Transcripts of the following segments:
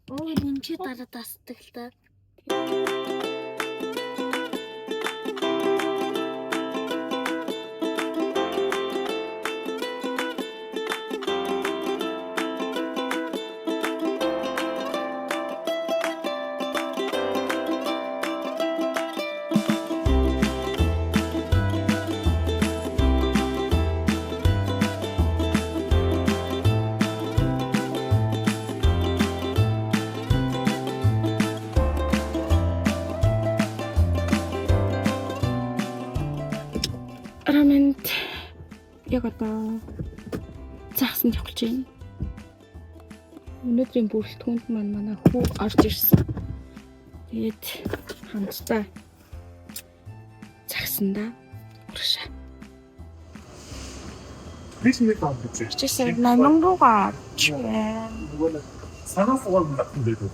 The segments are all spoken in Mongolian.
Оо энэ чи дараа тасдаг л та. Рамент яг одоо цаасан явуулж байна. Өнөөдрийн бүрэлдэхүүнд манай хүү орж ирсэн. Тэгээд хамтдаа цагсандаа урагшаа. Биш нэг баа гэж. Чишээ намангуугаа Санаа фуул надад.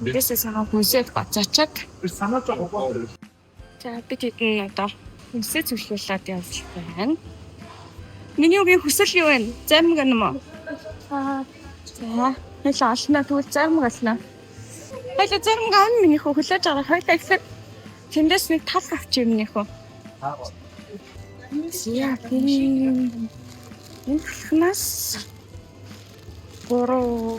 This is our concept бацаачаг. Санаа жоо. За бид хэдэн одоо хүсэл зөвлүүлээд явж байна. Миний үгийн хүсэл юу вэ? Зарим гэнэ мө. За хэлээ олно тэгвэл зарим гална. Хэлээ зарим ган миний хөлөөж байгаа хойлоо ихсэр тэндээс нэг тал авчих юм нөхөө. Яа тийм. Инхнас горо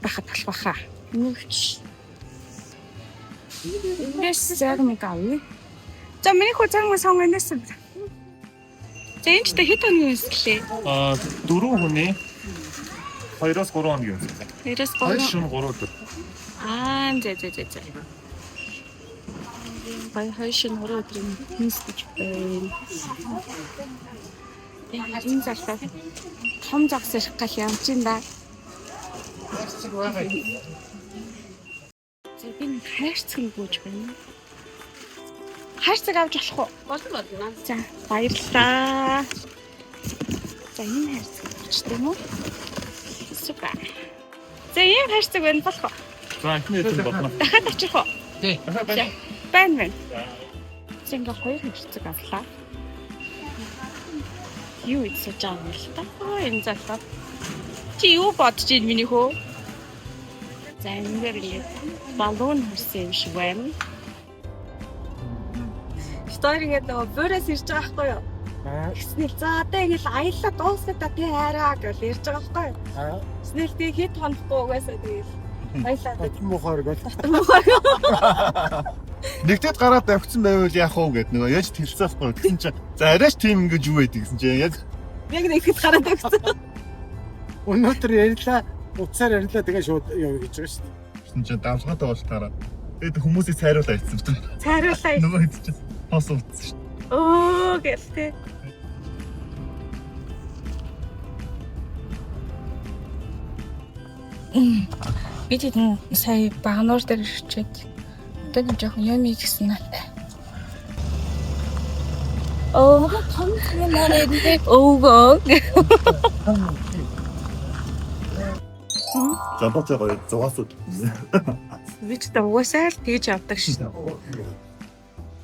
бахад талбаха. Нүч. Эндээс зарим гав. За миний хөө зарим сонгоноос. За энэ ч хэд хоногийн үсгэлээ? 4 хүний 2-3 хоногийн үсгэлээ. 2-3 шөнө 3 өдөр. За. Бай хойшин 3 өдрийн хийсгэж байна. Энэ залтай том загсах гал явж ин да. За би хайрцаг гүйж байна. Хайрцаг авч болох уу? Болно. За баярлалаа. За энэ хайрцаг авчтай юм уу? Супер. За энэ хайрцаг байна болох уу? За ихний хэсэг болно. Дахиад очих уу? Тий. Байна. Зингээ хоёр хайрцаг авлаа. Юу ийсэж байгаа юм л та. Энэ залуу. Чи юу бодож ийн миний хөө? За ингээд баллон хүрсэн юм шиг байна. Сторигээд нөгөө бүрээс ирж байгаа байхгүй юу? Снэл за одоо ингэ л аялла дуусна та тий хайраа гэж ярьж байгаа байхгүй юу? Снэл тий хэд хонохгүй угаасаа тэгэл аялла Татмухаар гол. Нэгтэд гараад авчихсан байвал яах вэ гэд нөгөө яаж хэлцээхгүй гэсэн чинь за арайч тийм ингэж юу байдаг гэсэн чинь яг нэгэд гараад авчихсан. Өнөөдөр ярьлаа, утсаар ярьлаа тэгээ шууд яв гэж байгаа шүү дээ. гэсэн чинь давлгаатай болтаараа тэгээд хүмүүсийг цайруулаа ийцсэн чинь Цайруулаа. нөгөө хэд чинь хос үлдсэн шүү. Оо гэлтэй. Бид энэ сая багнуур дээр ирчээд одоо нэг жоохон юм ийгсэн надад. Оо том юм аа. Ого. Жамбацаа зугаасууд. Бид та угаасаа л тэгж авдаг шүү.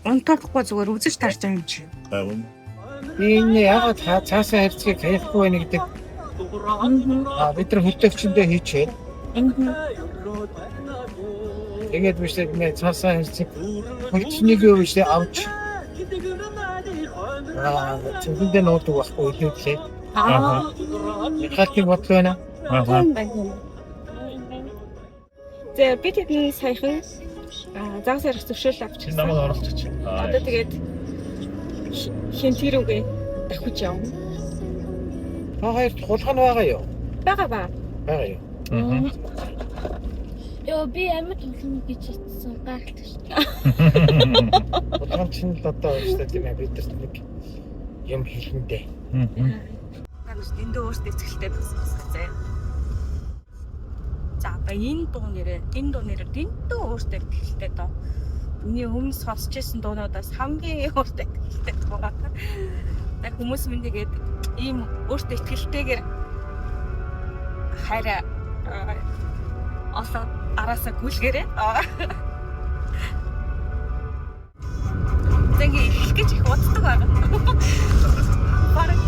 Унтахгүй зүгээр үзэж тарж байгаа юм чи. Аав. Энэ яг цаасаа хэрцгийг хаяхгүй байна гэдэг. Бид нар хөтөвчөндөө хийчээд. Тэгээд биш нэг цаасаа хэрцгийг хөлчнийг юу биш авч. Тэндээ нуудаг байхгүй хэлээ. Хатны бодлоо байна. За бид энэ саяхан загас ярих зөвшөөрөл авчихсан. Намайг оруулчих. Одоо тэгээд хин тэр үгээ давхиж явна. Хоёр хулгай нь байгаа юу? Бага. Байгаа юу? Йоо би амьд хулгай гэж хэлсэн гайхалтай шүү. Хулгай чинь л одоо өөртөө тийм ээ бид нар нэг юм хэлэндээ. Гэнэ дэндээ өөртөө эцгэлтэй байсан. За ба энэ дуу нэрээ дэндээ өөртөө ихтэй доо. Миний өмнө сонсч байсан дуунуудаас хамгийн өөртөө ихтэй дуу. Яг хүмүүс минь тэгээд ийм өөртөө ихтэйгээр хайраа олоод араасаа гүйлгээрээ. Зэнгээ их гэж их боддог байгаа. Бараг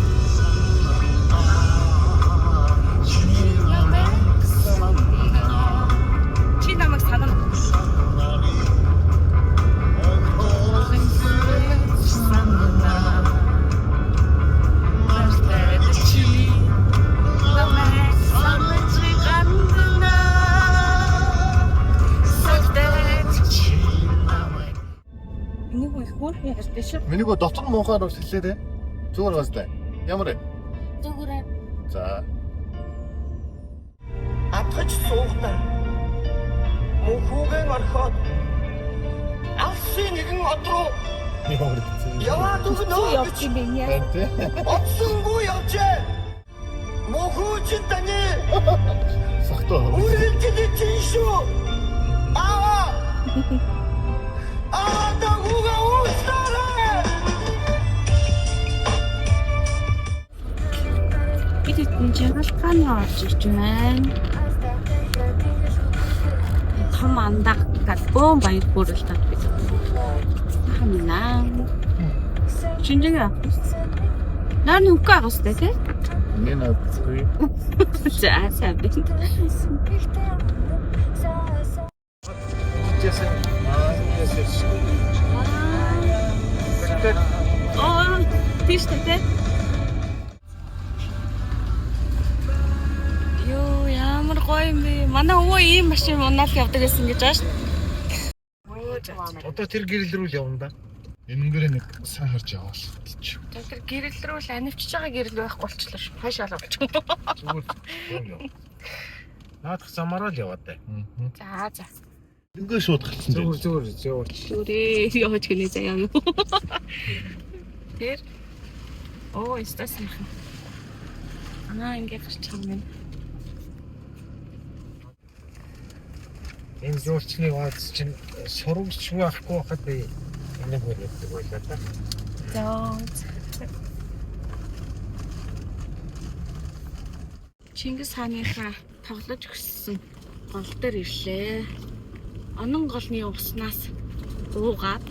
Ярьдээ шүү. Миний гоо дотор муухаар бас хэлээ дээ. Зүгээр гастай. Ямар вэ? Зүгээрээ. За. Атгаж суугтаа. Мөнхүүгээр орхоод алсын нэгэн од руу яваад өгнө. Явж юм бэ яа. Тэ. Отсонгүй явжээ. Мөнхүүчин таны Сахтаа. үргэлжлэж чинь шүү. Дагууга уустараа. Бид энэ жаргалгаан орж ирж байна. Том андаа галбон баяр бүрэл тат бид. Хамнаа. Чинжинга. Наа нүкэ агастай тий? Миний надгүй. За сайн бид. Яасан. Тийш тий? Юу ямар гоё юм бэ? Манай өвөө ийм машин унаал явдаг гэсэн гэж байна шүү. Одоо тэр гэрэл рүү л явна да. Энэгээр нэг сайн харж яваа л тийч. Тэр гэрэл рүү л анивчж байгаа гэрэл байхгүй болчихлоо шүү. Хаашаа л болчих. Зүгээр. Наадах замаараа л яваад бай. За. Ингээ шууд галцсан дээ. Зүгээр. Зүрээ явж гинэ заяа юу. Тэр стасан юм. Ингээд гарч байгаа юм. Энэ зурчны ваац чинь сургуулч байхгүй хахад би энийг хэлдэг байлаа та. За. Чингис хааныхаа тоглож өгсөн гол дээр ирлээ. Онон голны уснаас уугаад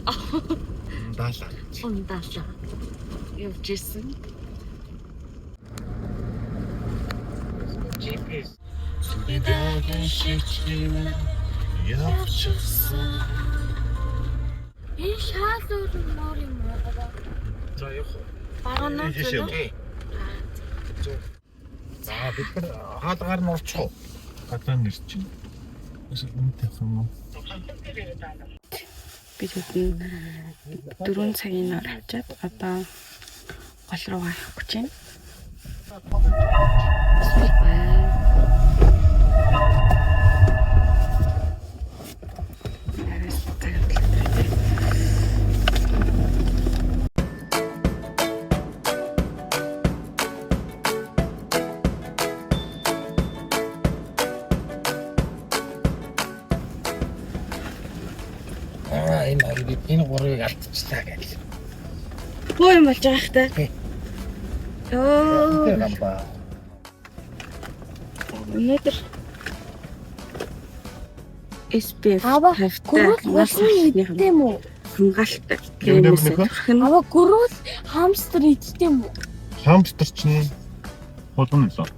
ундаалаа. Явж исэн. GPS. Бидагэн шичгэн явчихсан. Энэ шаалуур мөр юм уу? За явах. Багана. За бид нар хаалгаар нь орчих уу? Гадаа нэр чинь. Өсөв үнэтэй юм уу? Бид хэдэн 4 цагийн нар авчаад одоо гол руу явах гэж байна. Энэ гурыг алдчихлаа гэж. Хөө юм болж байгаа хта. Оо. Өнөөдөр SPF гөрүүл иддэм үү? хангаалтай. Ава гөрүүл хамстер иддэм үү? Хамстер чинь холон нэлээ.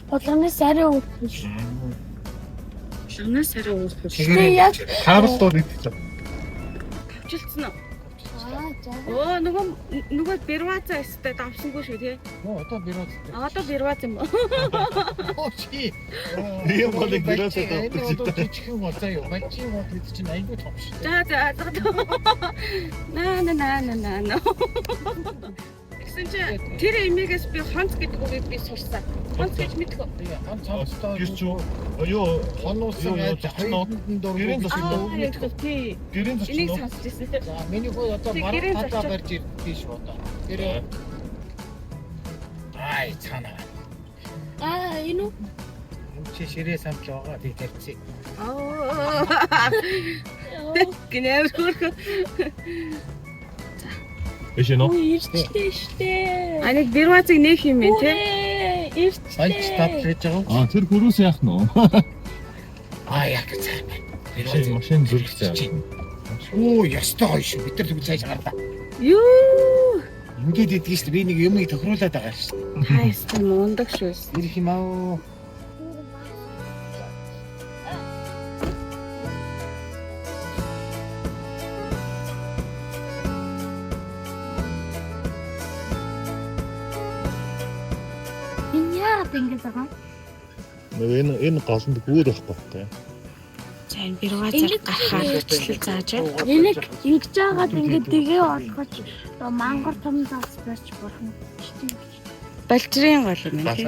Болгоноос арай өвч. Шанаас арай уух. Тэгээ яг Харстод идчихсэн. Тавчилсан уу? за. Оо нөгөө бэрвазаа өстэй давсангүй шүү тий. Одоо бирот. Одоо бэрваз юм уу? Оо чи. Тийм болыг бирот Одоо жижигхэн болоо юу? Мачийн гол хэд чинь айгүй том шүү. За. Наа. Гэсэн чи тэр эмигээс би хонц гэдэг үгийг би сурсан. Хонц гэж мэдэх үү? Тэгээ хан цаастаа Гэрч юу хонуусан яаж хайрын дөрвөн Аа, тий. гэрийн Энийг зочин сонсч ирсэн. За миний хөө одоо Тэг, баруун гэрээ талаа зочид. барьж ирдээ шүү одоо. Тэр ай цаана. Энэ үү? Энд чи ширээ самж байгаа тий тавьчих. Аа. Гинээр хөрх. Эш нөө Ирчтэй штэ. Аник бэрвазыг нээх юм бэ тий? Анч татж байгаа. тэр хөрөөс яах нь Аа яг цаана. машин зүрхцээ. Оо ястай гоё шүү. Бид нар тэгвэл цааш гарлаа. Юу? Ингээд идэж шүү. Би нэг юмыг тохируулаад байгаа шүү. Хайстай мундаг шүү. Ирэх юм аа. Энэ яагаад ингэж байгаа? Энэ голонд гүүр байхгүй байхгүй. За энэ биргаа зэрэг гарахаар бичлэл зааж байна. Энийг ингэж жагаад ингээд дэгээ олгож мангар том зас барьж болно. Балжрын гол юм байна.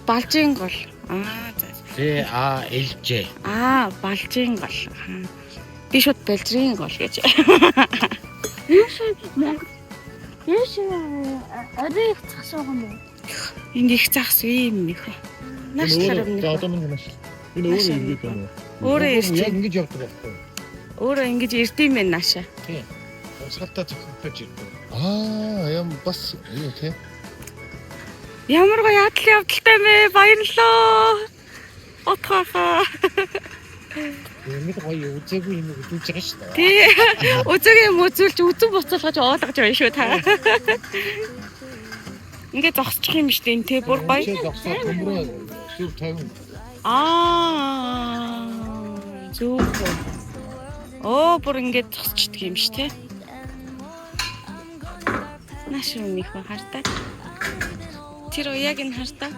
Балжийн гол. BALJ. Балжийн гол. Би шууд балжрын гол гэж. Яш арай их цасаа юм уу? Энд их загс юм нөх. Нашлаар юм. За одоо минь маш. Энэ өөрөө ирээд байна уу? Өөрөө ирж Яг ингэж явдаг байхгүй. өөрөө ингэж ирдэм байх наашаа. Тийм. Усгалтаа зөвхөж ирдэг. Ям бас юу те. Ямар гоё ядал явдалтай мэ баярлаа. Отхоо. Нэг гоё үзээгүй юм үзүүлж байгаа шүү дээ. Тий. Үзэг юм үзүүлж үзэн буцалгаж ойлгож байна шүү та. Ингээд зогсчих юм шүү дээ энэ те бүр гоё. Зогсоо төмрөө зүг 50. Зүг. Бүр ингээд зогсчихдаг юм шүү те. Наш юм их хартаа. Тэр яг энэ хартаа.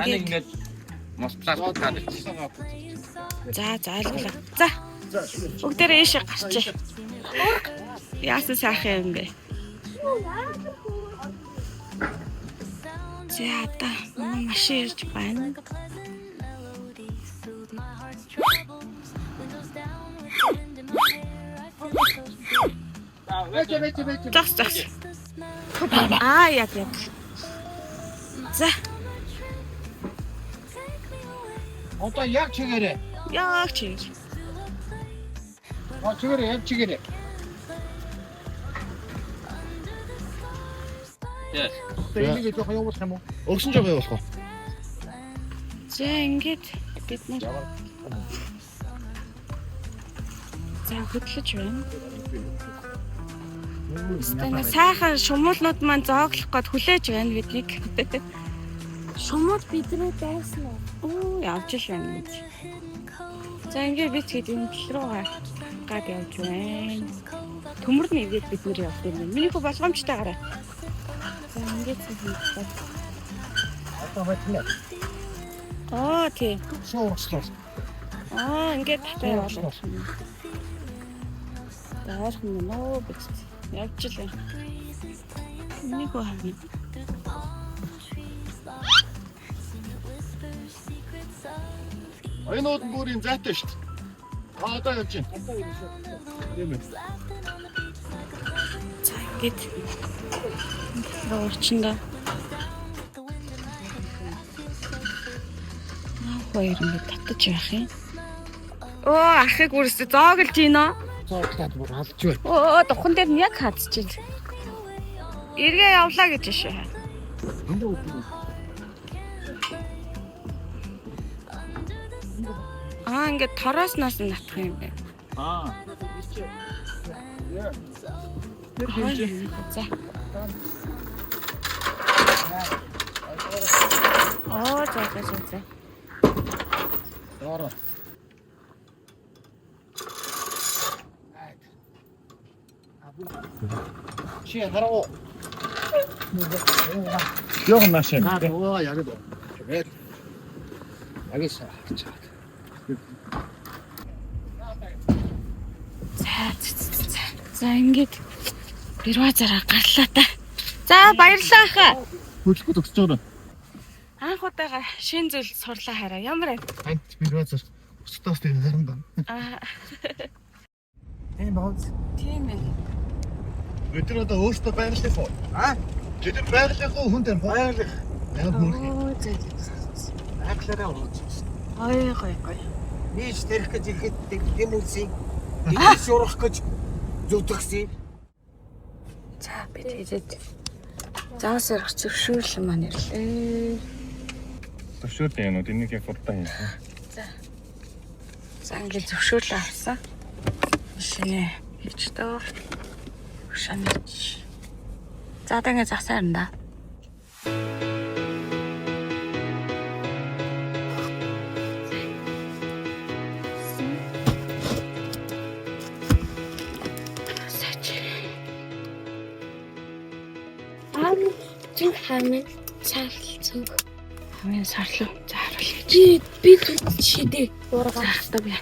Ингээд Мосплас таад. За ойлголоо. За. Бүгдээрээ ийшээ гарчээ. Яасан сайхан юм бэ? За та машин ирж байна. Загс. Яг. За. Одоо яг чигээрээ. Яг чи. Чигээрээ яг чигээрээ. Яа. Тэнийг жоох явуулах юм уу? Өгсөн жоо явуулах уу? За ингээд бид нар за хөдлөж байна. Стана сайхан шумуулнууд маань зооглох гээд хүлээж байна биднийг. Шумууд бидрүү дайсан уу? Явж л байна. За ингээд бид хэд юм руу гад явж байна. Төмөр нь игээд бид нэр явж байна. Миний хөө болгоомжтой гараа. За ингээд хийх. Одоо байтна. Тийм. Шуурчлаа. Ингээд татаа явуулах юм. Даарх нь нөө бич. Явж л байна. Миний хөө хавна. Айнууд нь бүрийн зайтай шүү дээ. Одоо явж байна. Тийм ээ. За ингээд орчиндоо хоёр ингэ татаж явах юм. Архыг үрсэ зооглож гинэ. Зооглоод бүр алж байна. Духан дээр нь яг хадчихж байна. Эргээ явлаа гэж шээ. Ингээд торооснаас нь натах юм байна. За. За. Дороо. Чи хараа. Яах нааш юм. Яг л. Агиса. За ингээд бирва зараа гарлаа та. За баярлалаа хаа. Хөдөлгөд өгсөж байгаа. Анх удаага шин зүйл сурлаа хараа. Ямар вэ? Ант би базар өстөөс тийм харан байна. Тийм бод. Тийм ээ. Бид нар одоо өөрсдөө байрлах уу? Бид нар байрлах уу хүн дээр байрлах. Яг хүн. Аглаараа урууч. Гой. Нийс тэрх гэж ихэд тийм үлсийн. Дээс урах гэж зүтгэсэн. За бид хэлээд заас ярах зөвшөөрөл маань ирлээ. Зөвшөөрөл юм уу? Энийг яг хурдан хийх. За ингээд зөвшөөрлөө авсан. Шинэ хийж дөө. Шанаж. За тэгээ засаар энэ да. Чин хамт Сарлцэг. Хамгийн сарлуу. За харуулъя. Би шидэ. Заахтаа би.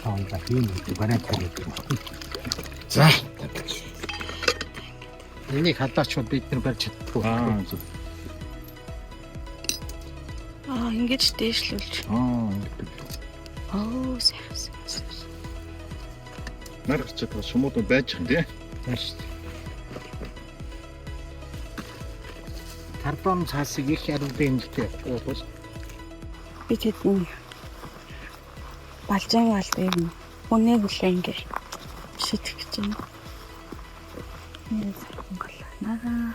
хаалга хийм барай тавьдаг. За. Энийг хадаач бид нар барьж чаддгүй. Ингэж дээшлүүлж. Оо сайхан. Нар гарч байгаа шумууд байж юм тий. Тааш. Карбон цаасыг их аруулын эмэгтэй бол Би тэдний балжаан валдыг үнэ хүлээ ингээ шийдэх гэж байна. Наа.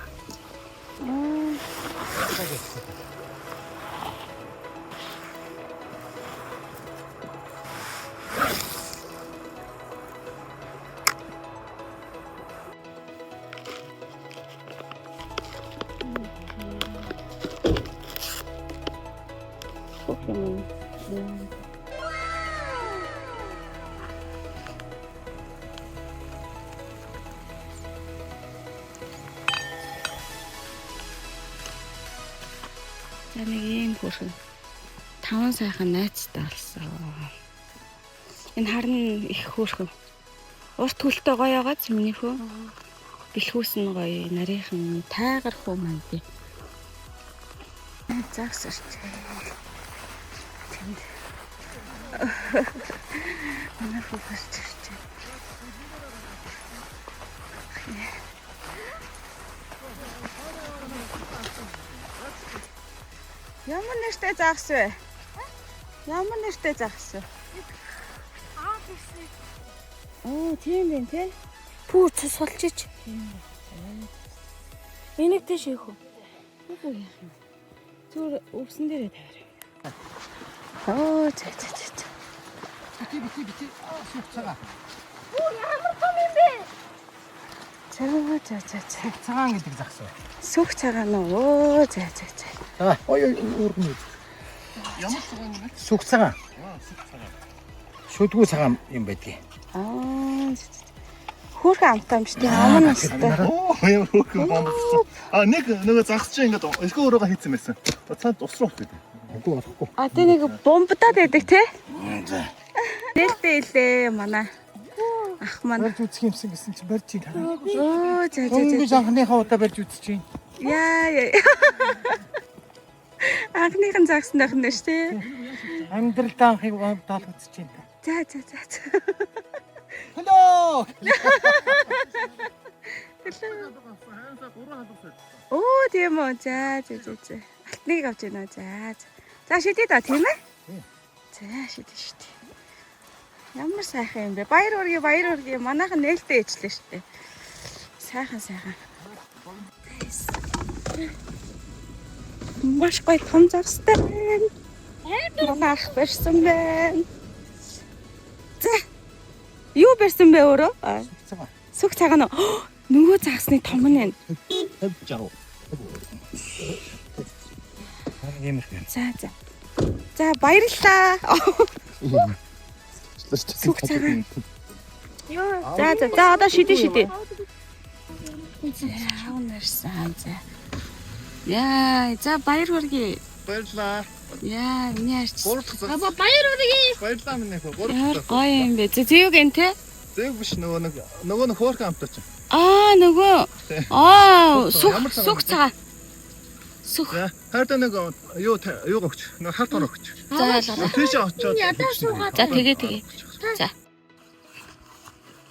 За нэг юм хөрхөн 5 сайхан найзтай болсон. Энэ харн их хөрхөн. Урт хөлтэй гоё байгаа ч минийхөө. Бэлхүүс нь гоё, нарийнхан тайгар хөө маань би. Загсарч. Тэнд. Манай хөвгөрч ирж байна. Ямар нэртэй загс вэ? Ямар нэртэй загс вэ? Оо, тийм байх тий. Пүү цус сулчиж. Энийг тийш ийх үү? Үгүй яах юм. Зүгээр өвсөн дээрээ тавиарай. Оо, за. бити сух цагаан. Ямар том юм бэ? За. Цагаан гэдэг загс бай. Сүх цагаан уу? За. Ой уурна. Ямар цагаан юм бэ? Сүх цагаан. Сүх цагаан. Шүдгүү цагаан юм байдгийг. Хөөрхөн амтаа юм шүү дээ. Аман настай. Оо, ямар хөөрхөн бомбсон. Нэг нөгөө загс чинь ингээд өсгөө өрөөгөө хийцэн байсан. Цаад усруу гэдэг. Үгүй болохгүй. Тэ нэг бомбдаад байдаг те. За. Нээлттэй илээ манай. Ах маань. Барьж үзэх юмсан гэсэн чинь барьж ийн хараа. Оо, за. Өнгөж анхныхаа удаа барьж үзэж чинь. Яа. Анхныхан загсан байх нь шүү дээ. Амьдралдаа анхыг даал үзэж чинь. За. Hello. Оо, тийм үү. За. Алтныг авч байна. За шидэе да тийм ээ? За шидэе. Ямар сайхан юм бэ? Баяр үргээ манайхан нээлттэй ээжлээ шүү дээ. Сайхан. Маш гоё том загстай байна. Манай ах барьсан байна. За. Юу барьсан бэ өөрөө? Сүх цагаан уу? Нөгөө загсны том нь байна. 50 60. За баярлалаа. Сүх цагаан. За одоо шидэе. Яанарсан. Яа, за баяр хүргэе. Баярлаа. Яа, миний арч. Баяр үргээ. Баярлаа минь нөхөө. Ямар гоё юм бэ? Зэвг энэ те? Зэв биш нөгөө нэг хөөрхөн амтаач. Нөгөө. Сүх цагаан. Сүх. Хайртай нэг юу өгч. Нэг харт оноо өгч. За. Тийш очоод. За тэгээ. За.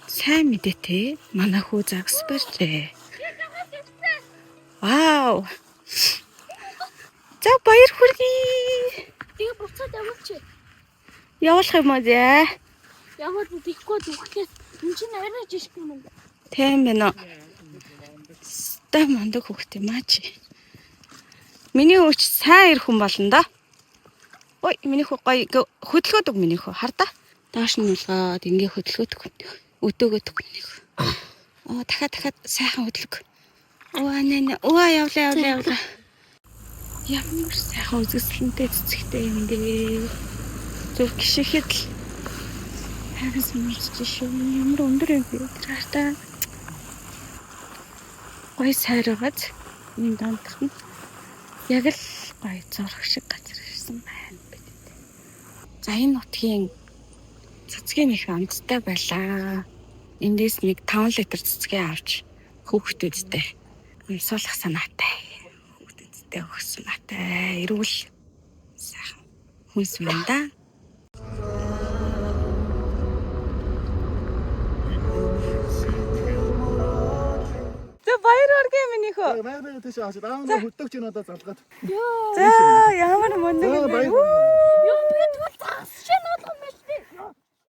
Сайн мэдээ те. Манай хүү загс барьжээ. Вау. За баяр хүргэе. Тэгээ буцаад яваач. Явуулах юм уу зэ? Яваад дихгүй зүгтээс энэ чинь арай жишг юм байна. Тийм байна. Ста мондог хөхтэй маа чи. Миний өвч сайн ирэх хүн болно да. Ой, миний хөө гоё хөдөлгөөд миний хөө хардаа. Доош нь улгаад ингээ хөдөлгөөд өдөөгөөд миний хөө. Дахиад сайхан хөдлөг. Явлаа. Ямар сайхан үзэсгэлэнтэй цэцэгтэй юм дээ. Зүг гişэхэд л хайрс мөрч шүү. Ямар өндөр юм бэ? Тэр хартаа гоё сайраагац. энэ дондох нь яг л гоё зураг шиг газар ирсэн байна бидэд. За энэ нутгийн цэцгийн их амттай байлаа. Эндээс нэг 5 литр цэцгээ авч хүүхдүүдтэй суулгах санаатай. Хүүхдүүдтэй өгөх санаатай. Эрүүл сайхан хүнс байна да. За баяр хүргэе минийхөө. Баяр тийш аваад аавна хөдөөч ин одоо залгаад. За ямар мундаг юм бэ? Баяр. Юу би тэгвэл загас чинь болох юм биш үү?